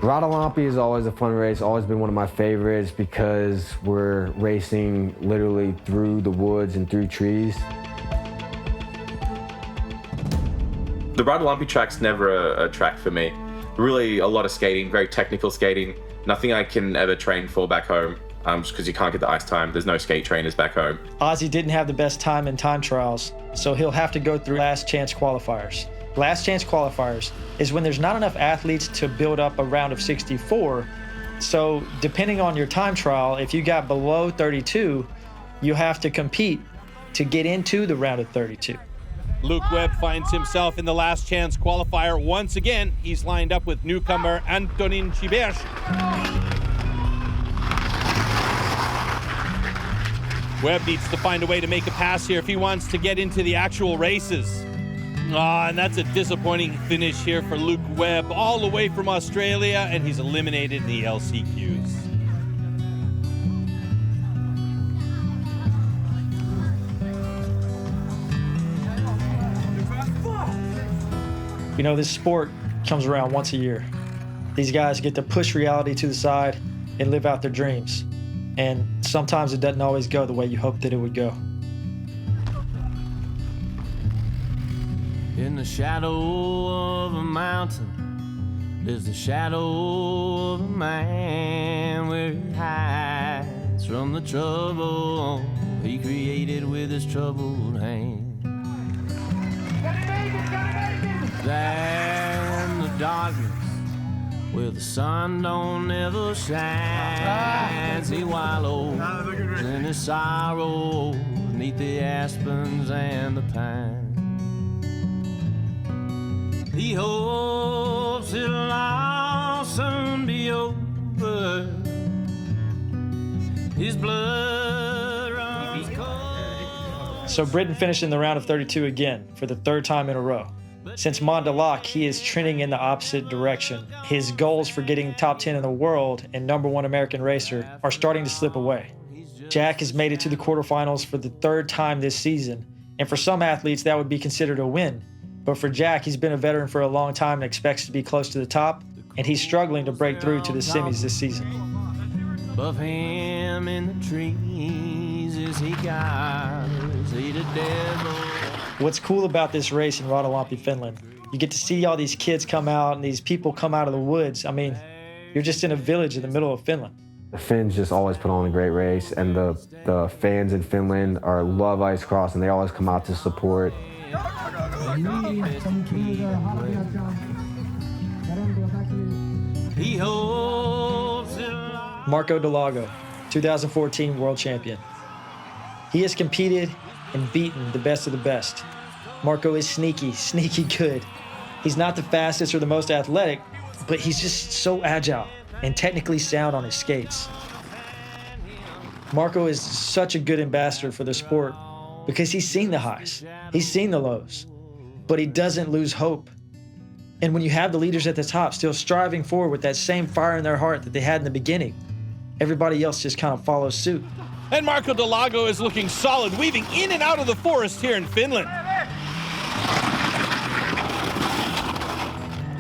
Rautalampi is always a fun race, always been one of my favorites because we're racing literally through the woods and through trees. The Rautalampi track's never a track for me. Really a lot of skating, very technical skating, nothing I can ever train for back home. Just because you can't get the ice time, there's no skate trainers back home. Ozzy didn't have the best time in time trials, so he'll have to go through last chance qualifiers. Last chance qualifiers is when there's not enough athletes to build up a round of 64. So depending on your time trial, if you got below 32, you have to compete to get into the round of 32. Luke Webb finds himself in the last chance qualifier once again. He's lined up with newcomer Antonin Chiberch. Webb needs to find a way to make a pass here if he wants to get into the actual races. And that's a disappointing finish here for Luke Webb, all the way from Australia, and he's eliminated in the LCQs. You know, this sport comes around once a year. These guys get to push reality to the side and live out their dreams. And sometimes it doesn't always go the way you hoped that it would go. In the shadow of a mountain, there's the shadow of a man where he hides from the trouble he created with his troubled hand. There in the darkness, where the sun don't ever shine, he wallows in his sorrow beneath the aspens and the pine. He hopes it'll all soon be over. His blood runs cold. So Brittan finished in the round of 32 again for the third time in a row. Since Mont de Lac, he is trending in the opposite direction. His goals for getting top 10 in the world and #1 American racer are starting to slip away. Jack has made it to the quarterfinals for the third time this season, and for some athletes that would be considered a win. But for Jack, he's been a veteran for a long time and expects to be close to the top, and he's struggling to break through to the semis this season. Above him in the trees is he God, is he the devil? What's cool about this race in Rautalampi, Finland, you get to see all these kids come out and these people come out of the woods. I mean, you're just in a village in the middle of Finland. The Finns just always put on a great race, and the fans in Finland love ice cross, and they always come out to support. He holds it. Marco Delago, 2014 world champion. He has competed and beaten the best of the best. Marco is sneaky good. He's not the fastest or the most athletic, but he's just so agile and technically sound on his skates. Marco is such a good ambassador for the sport because he's seen the highs, he's seen the lows, but he doesn't lose hope. And when you have the leaders at the top still striving forward with that same fire in their heart that they had in the beginning, everybody else just kind of follows suit. And Marco Delago is looking solid, weaving in and out of the forest here in Finland.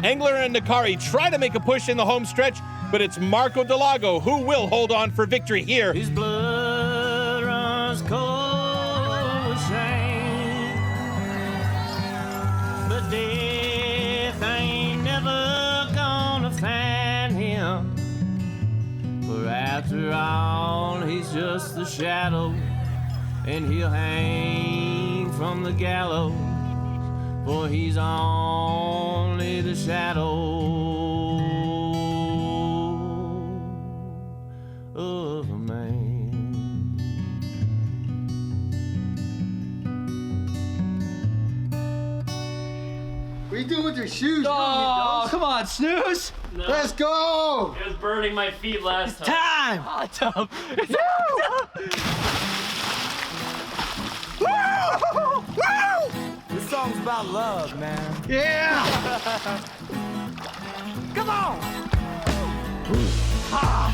Engler and Nakari try to make a push in the home stretch, but it's Marco Delago who will hold on for victory here. His blood runs cold with shame, but death ain't never gonna find him. For after all, he's just the shadow, and he'll hang from the gallows, for he's only the shadow of a man. What are you doing with your shoes? Oh, come on, Snooze. No. Let's go! It was burning my feet last time. Hot tub. This song's about love, man. Yeah! Come on! Ah.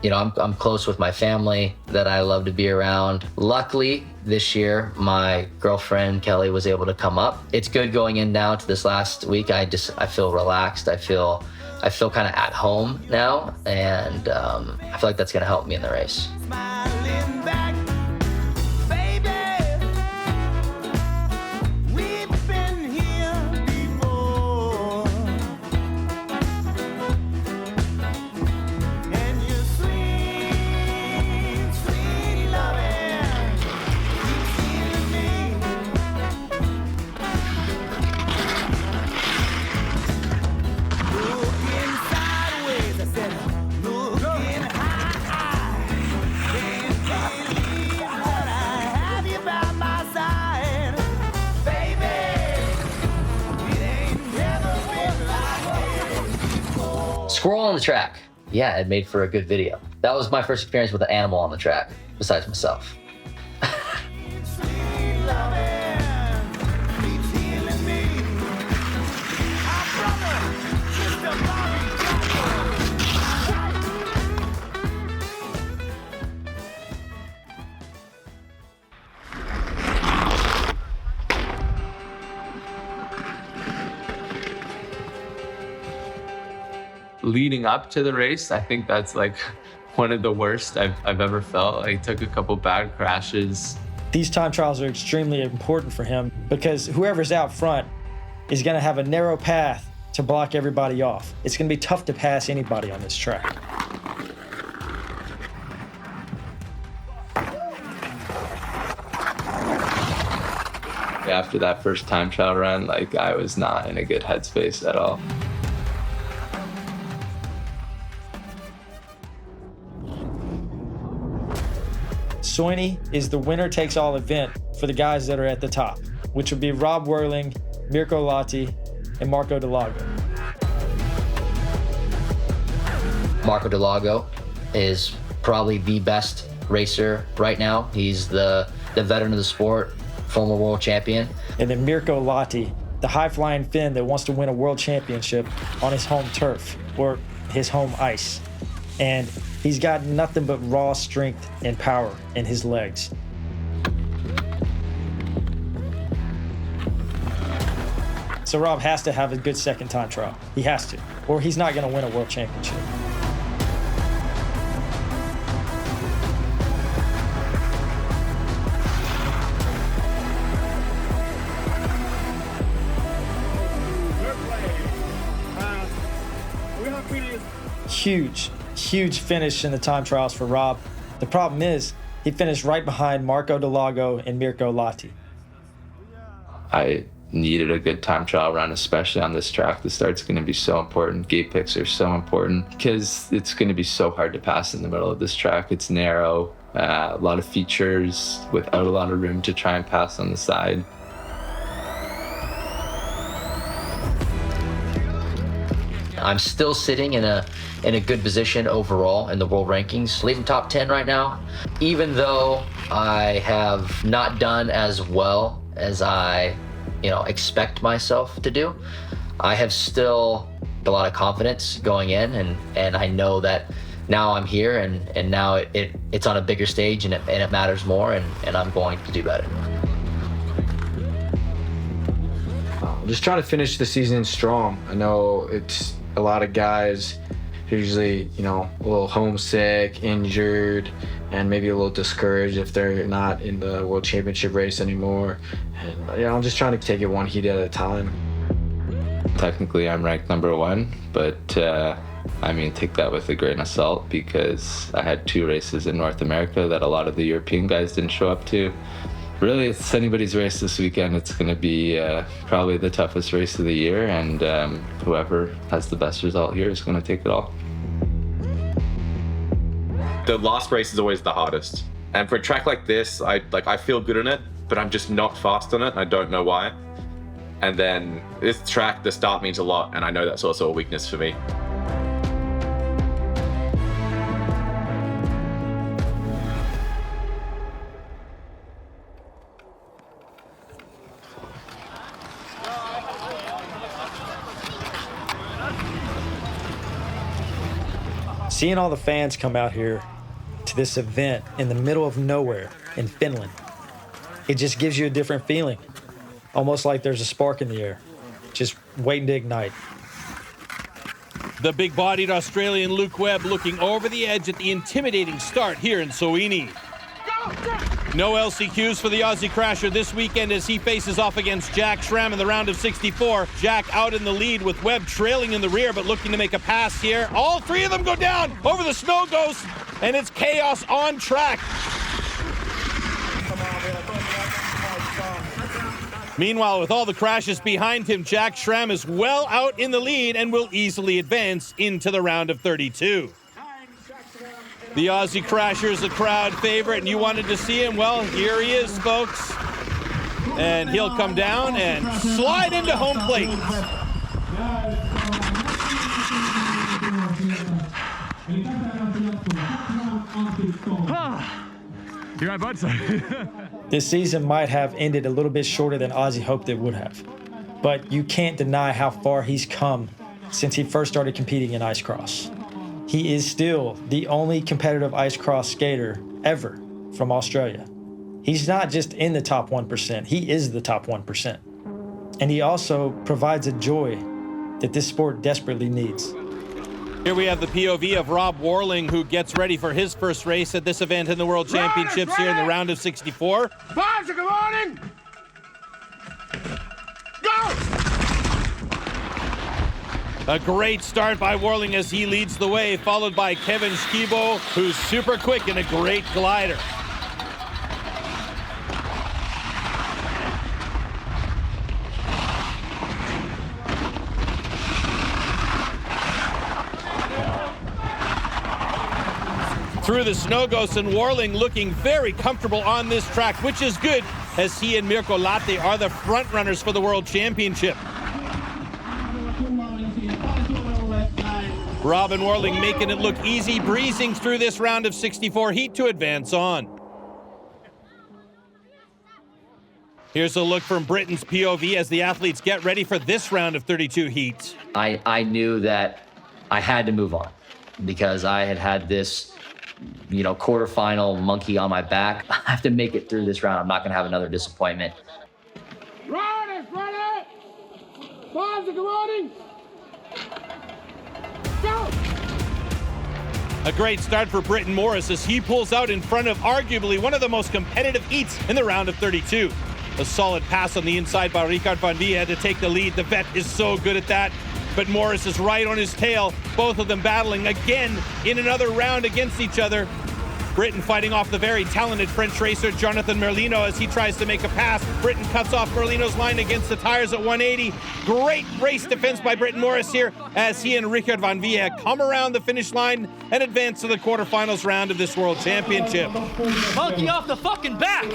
You know, I'm close with my family that I love to be around. Luckily, this year, my girlfriend, Kelly, was able to come up. It's good going in now to this last week. I feel relaxed. I feel kind of at home now, and I feel like that's gonna help me in the race. Smiling back, baby. We've been here before. And your sweet, sweet loving keeps healing me. Looking sideways, I said, looking high. Can't believe that I have you by my side. Baby, it ain't never been like this. Squirrel on the track. Yeah, it made for a good video. That was my first experience with an animal on the track, besides myself. Sweet loving keeps healing me. Our brother, Mr. Bobby Leading up to the race, I think that's like one of the worst I've ever felt. I took a couple bad crashes. These time trials are extremely important for him because whoever's out front is going to have a narrow path to block everybody off. It's going to be tough to pass anybody on this track. After that first time trial run, like I was not in a good headspace at all. Soini is the winner-takes-all event for the guys that are at the top, which would be Rob Worling, Mirko Latti, and Marco Delago. Marco Delago is probably the best racer right now. He's the veteran of the sport, former world champion. And then Mirko Latti, the high-flying Finn that wants to win a world championship on his home turf or his home ice. And he's got nothing but raw strength and power in his legs. So Rob has to have a good second time trial. He has to, or he's not going to win a world championship. Huge finish in the time trials for Rob. The problem is he finished right behind Marco Delago and Mirko Latti. I needed a good time trial run, especially on this track. The start's going to be so important. Gate picks are so important because it's going to be so hard to pass in the middle of this track. It's narrow, a lot of features without a lot of room to try and pass on the side. I'm still sitting in a good position overall in the world rankings, leading top 10 right now. Even though I have not done as well as I, expect myself to do, I have still a lot of confidence going in, and I know that now I'm here and now it's on a bigger stage and it matters more, and I'm going to do better. Just trying to finish the season strong. I know it's a lot of guys usually, a little homesick, injured, and maybe a little discouraged if they're not in the World Championship race anymore. And I'm just trying to take it one heat at a time. Technically, I'm ranked number 1, but take that with a grain of salt because I had 2 races in North America that a lot of the European guys didn't show up to. Really, it's anybody's race this weekend. It's going to be probably the toughest race of the year, and whoever has the best result here is going to take it all. The last race is always the hardest. And for a track like this, I feel good in it, but I'm just not fast on it. I don't know why. And then this track, the start means a lot, and I know that's also a weakness for me. Seeing all the fans come out here to this event in the middle of nowhere in Finland, it just gives you a different feeling. Almost like there's a spark in the air, just waiting to ignite. The big-bodied Australian Luke Webb looking over the edge at the intimidating start here in Soini. No LCQs for the Aussie Crasher this weekend as he faces off against Jack Schram in the round of 64. Jack out in the lead with Webb trailing in the rear but looking to make a pass here. All three of them go down over the snow ghost, and it's chaos on track. Meanwhile, with all the crashes behind him, Jack Schram is well out in the lead and will easily advance into the round of 32. The Aussie Crasher is a crowd favorite, and you wanted to see him? Well, here he is, folks. And he'll come down and slide into home plate. You right, bud? This season might have ended a little bit shorter than Ozzy hoped it would have. But you can't deny how far he's come since he first started competing in ice cross. He is still the only competitive ice cross skater ever from Australia. He's not just in the top 1%, he is the top 1%. And he also provides a joy that this sport desperately needs. Here we have the POV of Rob Worling, who gets ready for his first race at this event in the World Championships here in the round of 64. Good morning! Go! A great start by Worling as he leads the way, followed by Kevin Skibo, who's super quick and a great glider. Through the snow ghosts, and Worling looking very comfortable on this track, which is good as he and Mirko Latte are the front runners for the World Championship. Robin Worling making it look easy, breezing through this round of 64 heat to advance on. Here's a look from Brittan's POV as the athletes get ready for this round of 32 heat. I knew that I had to move on because I had this, quarterfinal monkey on my back. I have to make it through this round. I'm not going to have another disappointment. Ready! Good morning! Go! A great start for Brittan Morris as he pulls out in front of arguably one of the most competitive heats in the round of 32. A solid pass on the inside by Richard van Vliet to take the lead. The vet is so good at that. But Morris is right on his tail. Both of them battling again in another round against each other. Brittan fighting off the very talented French racer Jonathan Merlino as he tries to make a pass. Brittan cuts off Merlino's line against the tires at 180. Great race defense by Brittan Morris here as he and Richard van Vliet come around the finish line and advance to the quarterfinals round of this World Championship. Monkey off the fucking back!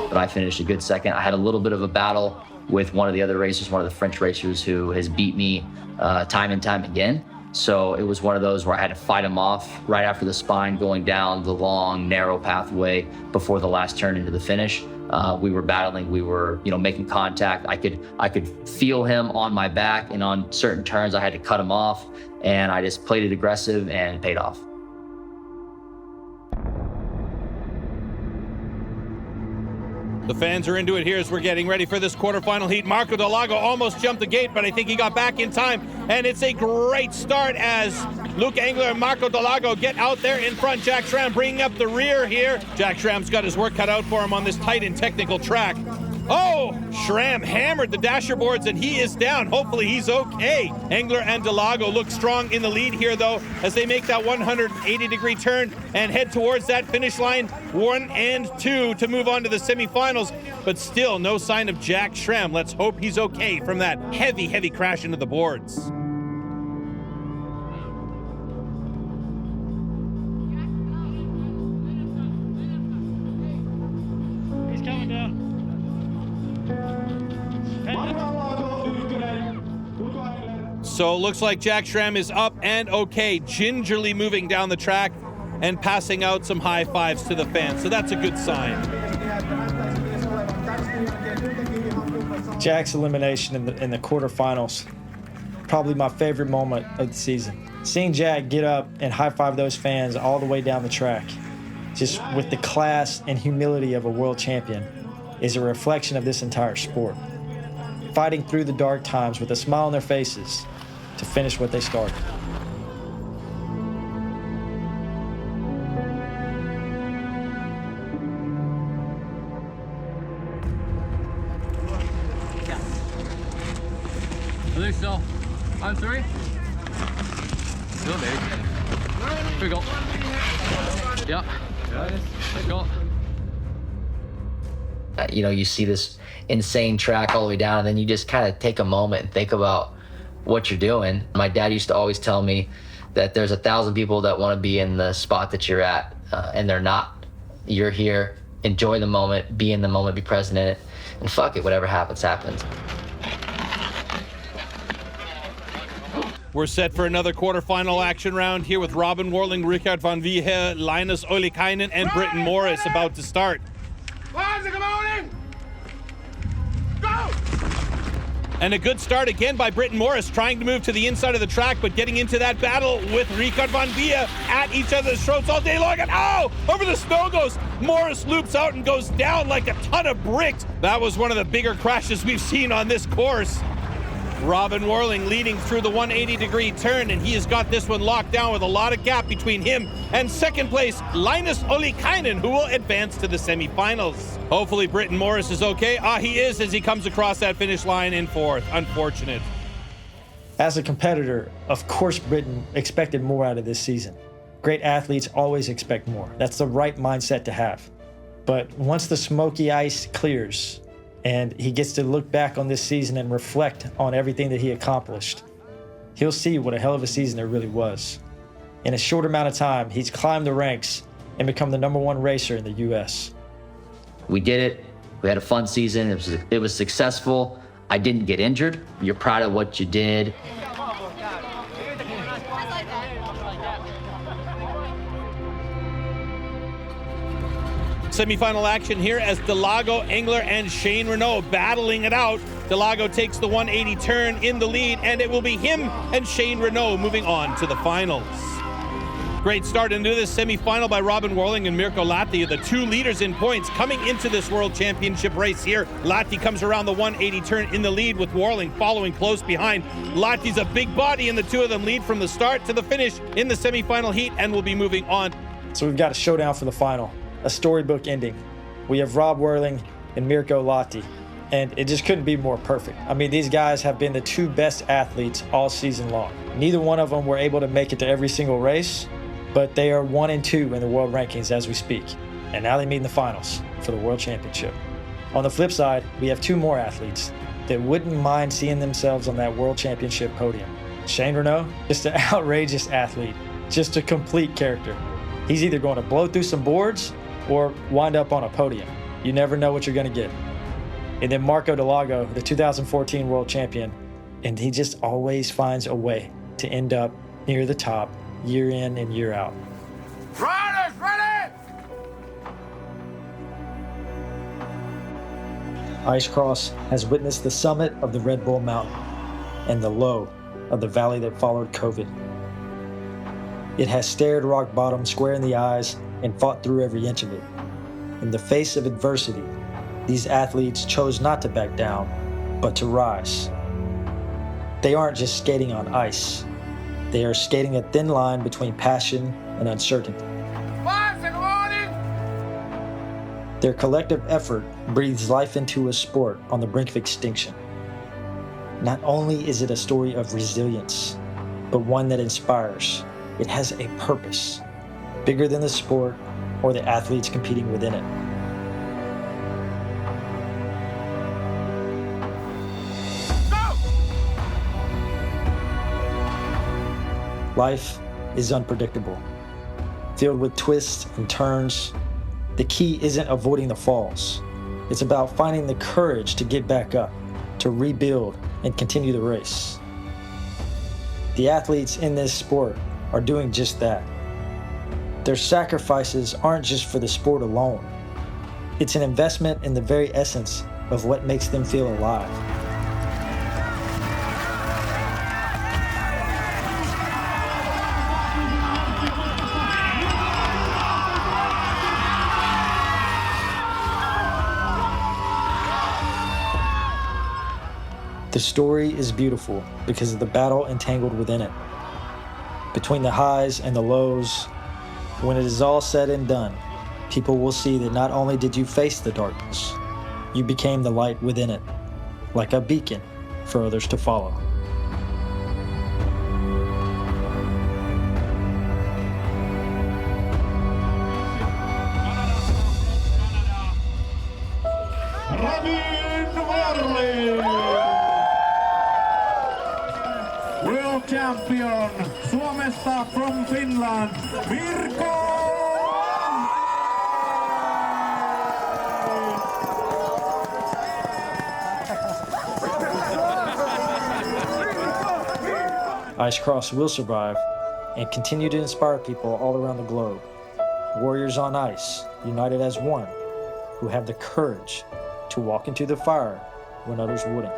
But I finished a good second. I had a little bit of a battle with one of the other racers, one of the French racers who has beat me time and time again. So it was one of those where I had to fight him off right after the spine, going down the long, narrow pathway before the last turn into the finish. We were battling, we were, making contact. I could feel him on my back, and on certain turns I had to cut him off, and I just played it aggressive and it paid off. The fans are into it here as we're getting ready for this quarterfinal heat. Marco Delago almost jumped the gate, but I think he got back in time. And it's a great start as Luke Engler and Marco Delago get out there in front. Jack Schram bringing up the rear here. Jack Schram's got his work cut out for him on this tight and technical track. Oh, Schram hammered the dasher boards and he is down. Hopefully he's okay. Engler and Delago look strong in the lead here though as they make that 180-degree turn and head towards that finish line 1 and 2 to move on to the semifinals. But still no sign of Jack Schram. Let's hope he's okay from that heavy crash into the boards. He's coming down. So it looks like Jack Schram is up and okay, gingerly moving down the track and passing out some high fives to the fans. So that's a good sign. Jack's elimination in the quarterfinals probably my favorite moment of the season. Seeing Jack get up and high-five those fans all the way down the track, just with the class and humility of a world champion, is a reflection of this entire sport. Fighting through the dark times with a smile on their faces to finish what they started. I think so. On 3. Good, baby. Here we go. Yeah. Let's go. You know, you see this insane track all the way down, and then you just kind of take a moment and think about what you're doing. My dad used to always tell me that there's 1,000 people that want to be in the spot that you're at, and they're not. You're here. Enjoy the moment. Be in the moment. Be present in it. And fuck it. Whatever happens, happens. We're set for another quarterfinal action round here with Robin Worling, Richard van Wiehe, Linus Ollikainen, and Brittan Morris about to start. Go! And a good start again by Brittan Morris, trying to move to the inside of the track, but getting into that battle with Richard van Wiehe at each other's throats all day long. And over the snow goes. Morris loops out and goes down like a ton of bricks. That was one of the bigger crashes we've seen on this course. Robin Worling leading through the 180-degree turn, and he has got this one locked down with a lot of gap between him and second place Linus Ollikainen, who will advance to the semifinals. Hopefully Brittan Morris is okay. He is, as he comes across that finish line in fourth. Unfortunate. As a competitor, of course Brittan expected more out of this season. Great athletes always expect more. That's the right mindset to have. But once the smoky ice clears, and he gets to look back on this season and reflect on everything that he accomplished, he'll see what a hell of a season it really was. In a short amount of time, he's climbed the ranks and become the #1 racer in the U.S. We did it. We had a fun season. It was successful. I didn't get injured. You're proud of what you did. Semi-final action here as Delago, Engler, and Shane Renaud battling it out. Delago takes the 180 turn in the lead, and it will be him and Shane Renaud moving on to the finals. Great start into this semi-final by Robin Worling and Mirko Lahti, the two leaders in points coming into this World Championship race here. Lahti comes around the 180 turn in the lead with Worling following close behind. Lahti's a big body, and the two of them lead from the start to the finish in the semi-final heat and will be moving on. So we've got a showdown for the final. A storybook ending. We have Rob Worling and Mirko Lahti, and it just couldn't be more perfect. I mean, these guys have been the two best athletes all season long. Neither one of them were able to make it to every single race, but they are 1 and 2 in the world rankings as we speak. And now they meet in the finals for the World Championship. On the flip side, we have 2 more athletes that wouldn't mind seeing themselves on that World Championship podium. Shane Renaud, just an outrageous athlete, just a complete character. He's either going to blow through some boards or wind up on a podium. You never know what you're going to get. And then Marco Delago, the 2014 world champion, and he just always finds a way to end up near the top year in and year out. Riders, ready! Icecross has witnessed the summit of the Red Bull Mountain and the low of the valley that followed COVID. It has stared rock bottom square in the eyes and fought through every inch of it. In the face of adversity, these athletes chose not to back down, but to rise. They aren't just skating on ice. They are skating a thin line between passion and uncertainty. 5 second warning! Their collective effort breathes life into a sport on the brink of extinction. Not only is it a story of resilience, but one that inspires. It has a purpose, bigger than the sport or the athletes competing within it. Go! Life is unpredictable, filled with twists and turns. The key isn't avoiding the falls. It's about finding the courage to get back up, to rebuild and continue the race. The athletes in this sport are doing just that. Their sacrifices aren't just for the sport alone. It's an investment in the very essence of what makes them feel alive. The story is beautiful because of the battle entangled within it. Between the highs and the lows, when it is all said and done, people will see that not only did you face the darkness, you became the light within it, like a beacon for others to follow. World champion Suomesta from Finland, Mirko! Icecross will survive and continue to inspire people all around the globe. Warriors on ice, united as one, who have the courage to walk into the fire when others wouldn't.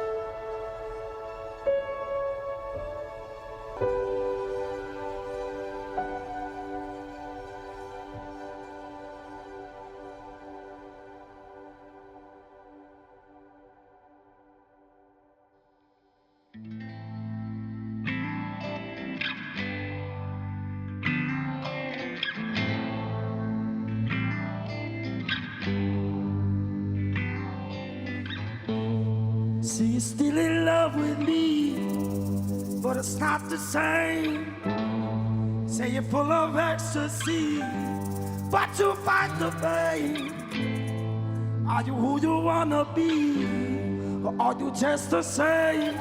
See, you're still in love with me, but it's not the same. Say you're full of ecstasy, but you fight the pain. Are you who you wanna be, or are you just the same?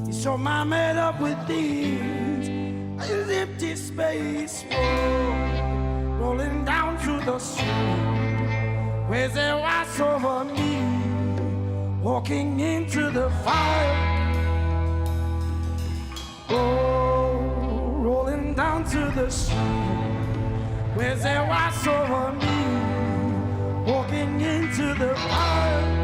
Is your mind made up with these? Is empty space, rolling down to the street? Where's the watch over me? Walking into the fire, oh, rolling down to the street. Where's that watch over me? Walking into the fire.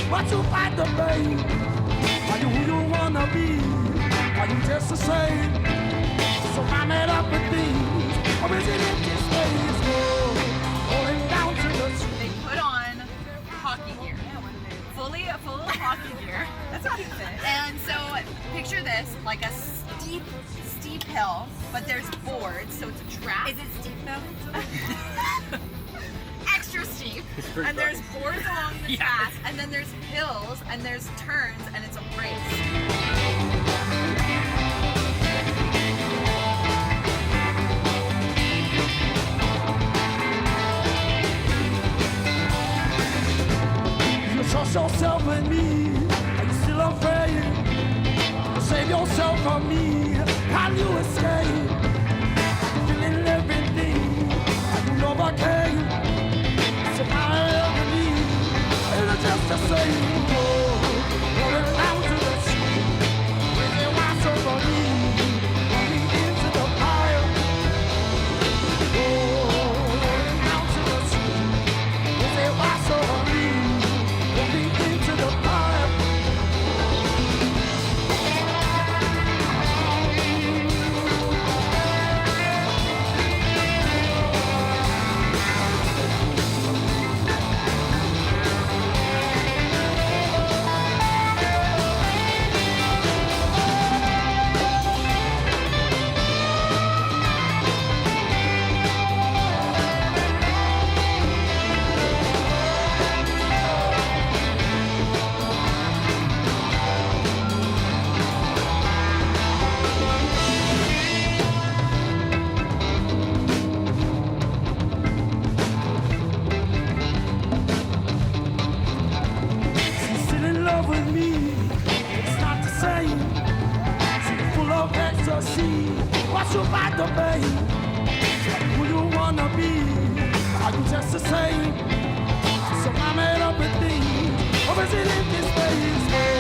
But you fight the pain. Are you who you wanna be? Are you just the same? So I made up with these, or is it empty space? Rolling down to the street. They put on hockey gear, full hockey gear. That's a cute fit. And so picture this, like a steep hill, but there's boards, so it's a track. Is it steep though? Extra steep, and there's boards along the track, and then there's hills, and there's turns, and it's a race. You trust yourself in me, are you still afraid to save yourself from me? Can you escape? Feeling everything, and you never came. Just the same, rolling down to the street. When they watch over me, running into the fire. Rolling down to the street. When they watch over me, running into the fire. Watch you fight the pain. Who you wanna be? Are you just the same? So I made up with things. Or is it in this space?